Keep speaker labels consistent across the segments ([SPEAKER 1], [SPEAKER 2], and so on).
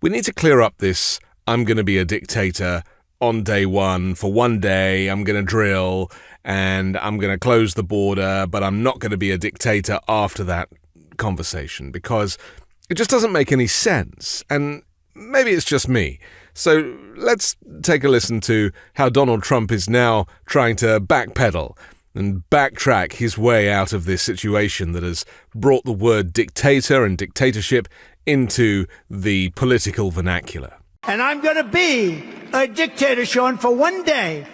[SPEAKER 1] we need to clear up this I'm going to be a dictator on day one. For one day, I'm going to drill and I'm going to close the border, but I'm not going to be a dictator after that conversation, because it just doesn't make any sense. And maybe it's just me. So let's take a listen to how Donald Trump is now trying to backpedal and backtrack his way out of this situation that has brought the word dictator and dictatorship into the political vernacular.
[SPEAKER 2] And I'm going to be a dictator, Sean, for one day.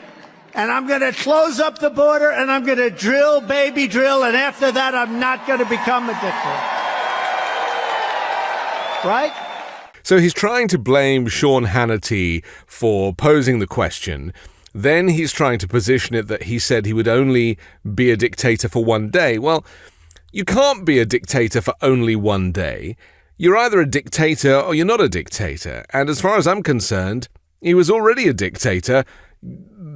[SPEAKER 2] And I'm going to close up the border and I'm going to drill, baby, drill. And after that, I'm not going to become a dictator. Right?
[SPEAKER 1] So he's trying to blame Sean Hannity for posing the question. Then he's trying to position it that he said he would only be a dictator for one day. Well, you can't be a dictator for only one day. You're either a dictator or you're not a dictator. And as far as I'm concerned, he was already a dictator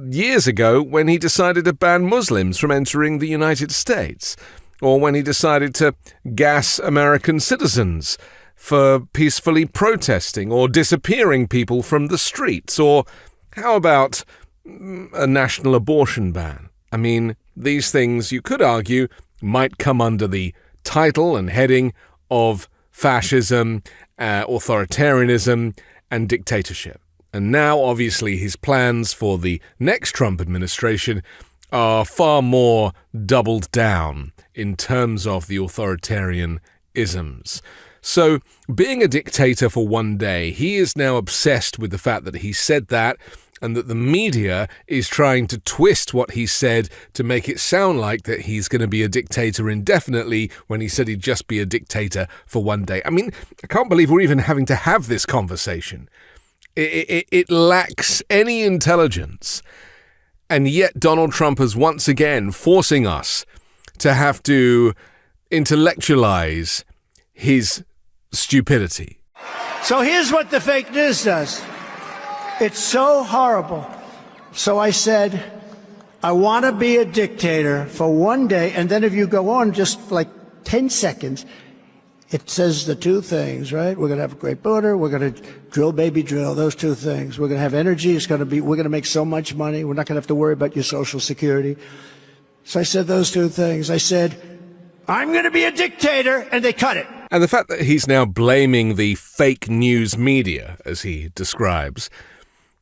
[SPEAKER 1] years ago when he decided to ban Muslims from entering the United States, or when he decided to gas American citizens for peacefully protesting or disappearing people from the streets, or how about a national abortion ban? I mean, these things, you could argue, might come under the title and heading of fascism, authoritarianism, and dictatorship. And now, obviously, his plans for the next Trump administration are far more doubled down in terms of the authoritarian isms. So, being a dictator for one day, he is now obsessed with the fact that he said that, and that the media is trying to twist what he said to make it sound like that he's going to be a dictator indefinitely when he said he'd just be a dictator for one day. I mean, I can't believe we're even having to have this conversation. It lacks any intelligence. And yet Donald Trump is once again forcing us to have to intellectualize his stupidity.
[SPEAKER 2] So here's what the fake news does. It's so horrible. So I said, I want to be a dictator for one day. And then if you go on just like 10 seconds, it says the two things, right? We're going to have a great border. We're going to drill, baby, drill. Those two things. We're going to have energy. We're going to make so much money. We're not going to have to worry about your Social Security. So I said those two things. I said, I'm going to be a dictator. And they cut it.
[SPEAKER 1] And the fact that he's now blaming the fake news media, as he describes,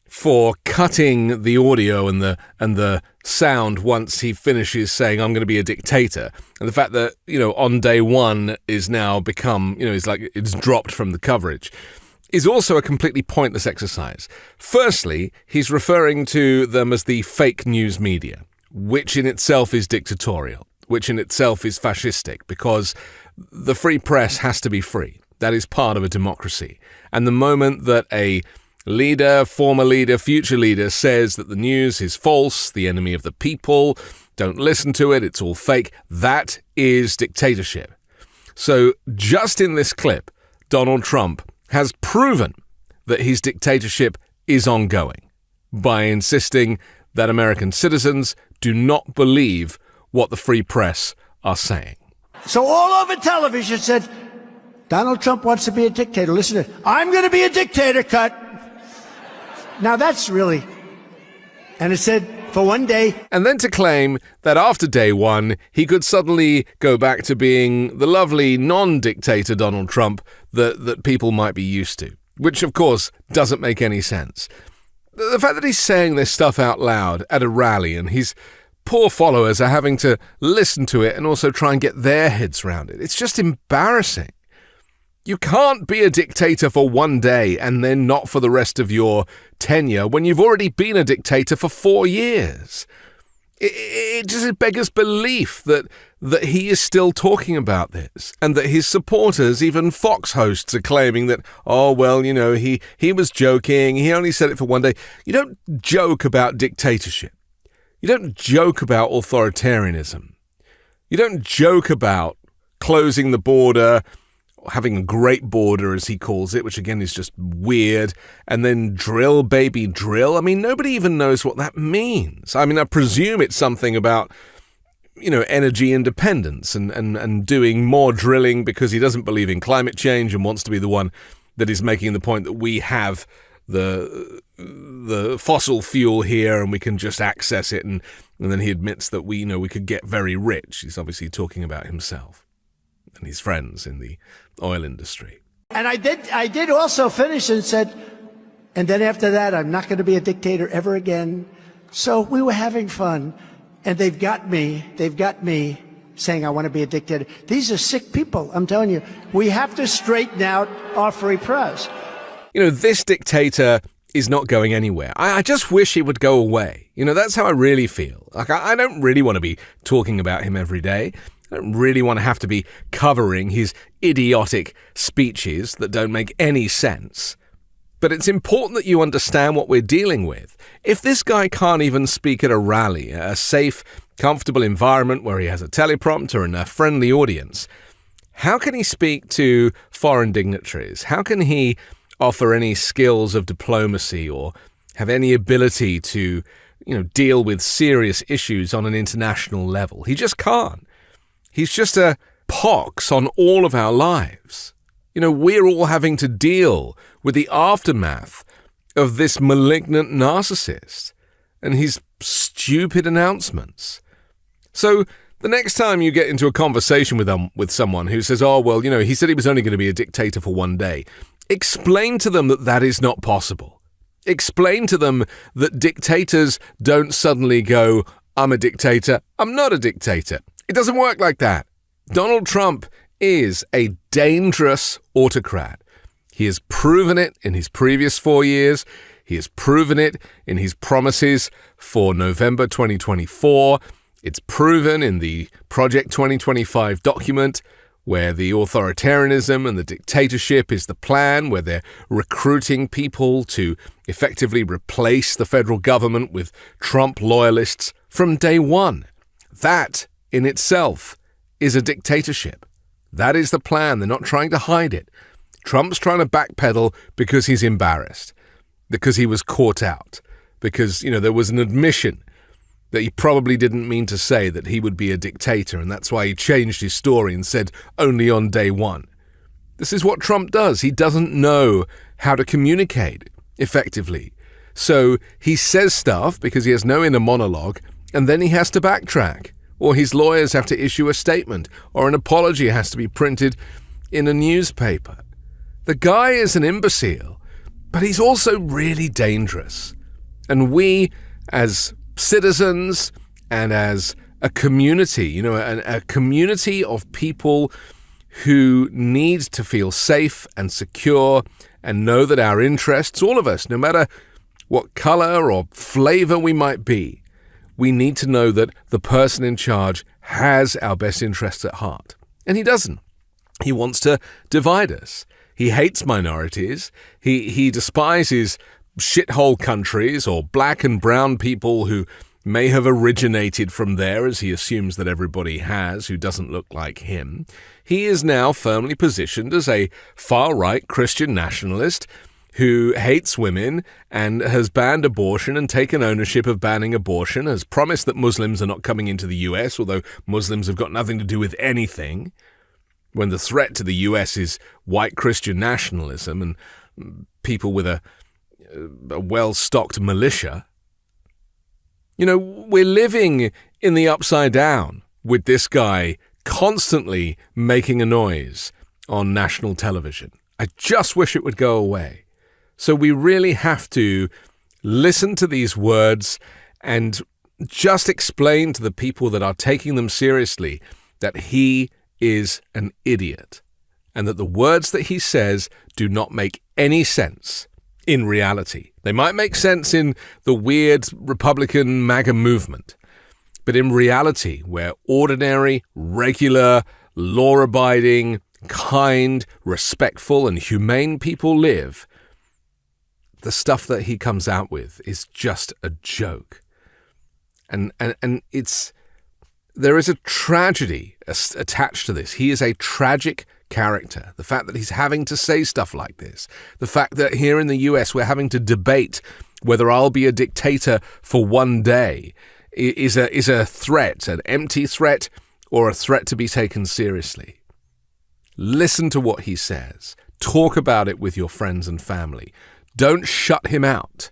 [SPEAKER 1] for cutting the audio and the sound once he finishes saying, I'm going to be a dictator. And the fact that, on day one is now become, it's dropped from the coverage, is also a completely pointless exercise. Firstly, he's referring to them as the fake news media, which in itself is dictatorial, which in itself is fascistic, because the free press has to be free. That is part of a democracy. And the moment that a leader, former leader, future leader says that the news is false, the enemy of the people, don't listen to it, it's all fake, that is dictatorship. So just in this clip, Donald Trump has proven that his dictatorship is ongoing by insisting that American citizens do not believe what the free press are saying.
[SPEAKER 2] So all over television said, Donald Trump wants to be a dictator. Listen to it. I'm going to be a dictator, cut. Now that's really, and it said for one day.
[SPEAKER 1] And then to claim that after day one, he could suddenly go back to being the lovely non-dictator Donald Trump that people might be used to, which of course doesn't make any sense. The fact that he's saying this stuff out loud at a rally and his poor followers are having to listen to it and also try and get their heads around it, it's just embarrassing. You can't be a dictator for one day and then not for the rest of your tenure when you've already been a dictator for 4 years. It just beggars belief that he is still talking about this, and that his supporters, even Fox hosts, are claiming that, he was joking, he only said it for one day. You don't joke about dictatorship. You don't joke about authoritarianism. You don't joke about closing the border, having a great border, as he calls it, which again is just weird, and then drill, baby, drill. I mean, nobody even knows what that means. I mean, I presume it's something about, energy independence and doing more drilling because he doesn't believe in climate change and wants to be the one that is making the point that we have the fossil fuel here and we can just access it, and then he admits that we could get very rich. He's obviously talking about himself and his friends in the oil industry.
[SPEAKER 2] And I did also finish and said, and then after that, I'm not going to be a dictator ever again. So we were having fun, and they've got me saying I want to be a dictator. These are sick people, I'm telling you. We have to straighten out our free press.
[SPEAKER 1] This dictator is not going anywhere. I just wish he would go away. That's how I really feel. Like, I don't really want to be talking about him every day. I don't really want to have to be covering his idiotic speeches that don't make any sense. But it's important that you understand what we're dealing with. If this guy can't even speak at a rally, a safe, comfortable environment where he has a teleprompter and a friendly audience, how can he speak to foreign dignitaries? How can he offer any skills of diplomacy or have any ability to, deal with serious issues on an international level? He just can't. He's just a pox on all of our lives. We're all having to deal with the aftermath of this malignant narcissist and his stupid announcements. So the next time you get into a conversation with someone who says, oh, well, he said he was only going to be a dictator for one day, explain to them that that is not possible. Explain to them that dictators don't suddenly go, I'm a dictator, I'm not a dictator. It doesn't work like that. Donald Trump is a dangerous autocrat. He has proven it in his previous 4 years. He has proven it in his promises for November 2024. It's proven in the Project 2025 document, where the authoritarianism and the dictatorship is the plan, where they're recruiting people to effectively replace the federal government with Trump loyalists from day one. That in itself is a dictatorship. That is the plan. They're not trying to hide it. Trump's trying to backpedal because he's embarrassed, because he was caught out, because, there was an admission that he probably didn't mean to say that he would be a dictator, and that's why he changed his story and said only on day one. This is what Trump does. He doesn't know how to communicate effectively. So he says stuff because he has no inner monologue, and then he has to backtrack, or his lawyers have to issue a statement, or an apology has to be printed in a newspaper. The guy is an imbecile, but he's also really dangerous. And we, as citizens and as a community, a community of people who need to feel safe and secure and know that our interests, all of us, no matter what color or flavor we might be, we need to know that the person in charge has our best interests at heart. And he doesn't. He wants to divide us. He hates minorities. He despises shithole countries or black and brown people who may have originated from there, as he assumes that everybody has who doesn't look like him. He is now firmly positioned as a far-right Christian nationalist who hates women and has banned abortion and taken ownership of banning abortion, has promised that Muslims are not coming into the US, although Muslims have got nothing to do with anything, when the threat to the US is white Christian nationalism and people with a well-stocked militia. We're living in the upside down with this guy constantly making a noise on national television. I just wish it would go away. So we really have to listen to these words and just explain to the people that are taking them seriously that he is an idiot and that the words that he says do not make any sense in reality. They might make sense in the weird Republican MAGA movement, but in reality, where ordinary, regular, law-abiding, kind, respectful, and humane people live, the stuff that he comes out with is just a joke. And there is a tragedy attached to this. He is a tragic character. The fact that he's having to say stuff like this, the fact that here in the US we're having to debate whether I'll be a dictator for one day is a threat, an empty threat, or a threat to be taken seriously. Listen to what he says. Talk about it with your friends and family. Don't shut him out.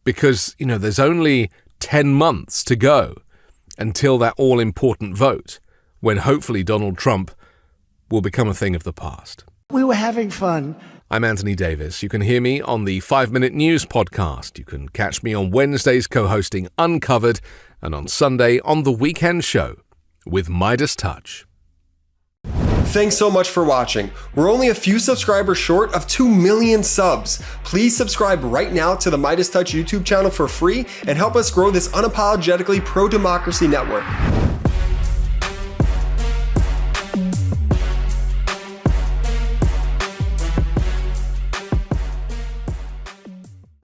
[SPEAKER 1] Because, there's only 10 months to go until that all-important vote, when hopefully Donald Trump will become a thing of the past.
[SPEAKER 2] We were having fun.
[SPEAKER 1] I'm Anthony Davis. You can hear me on the 5-Minute News podcast. You can catch me on Wednesdays co-hosting Uncovered and on Sunday on The Weekend Show with MeidasTouch.
[SPEAKER 3] Thanks so much for watching. We're only a few subscribers short of 2 million subs. Please subscribe right now to the MeidasTouch YouTube channel for free and help us grow this unapologetically pro-democracy network.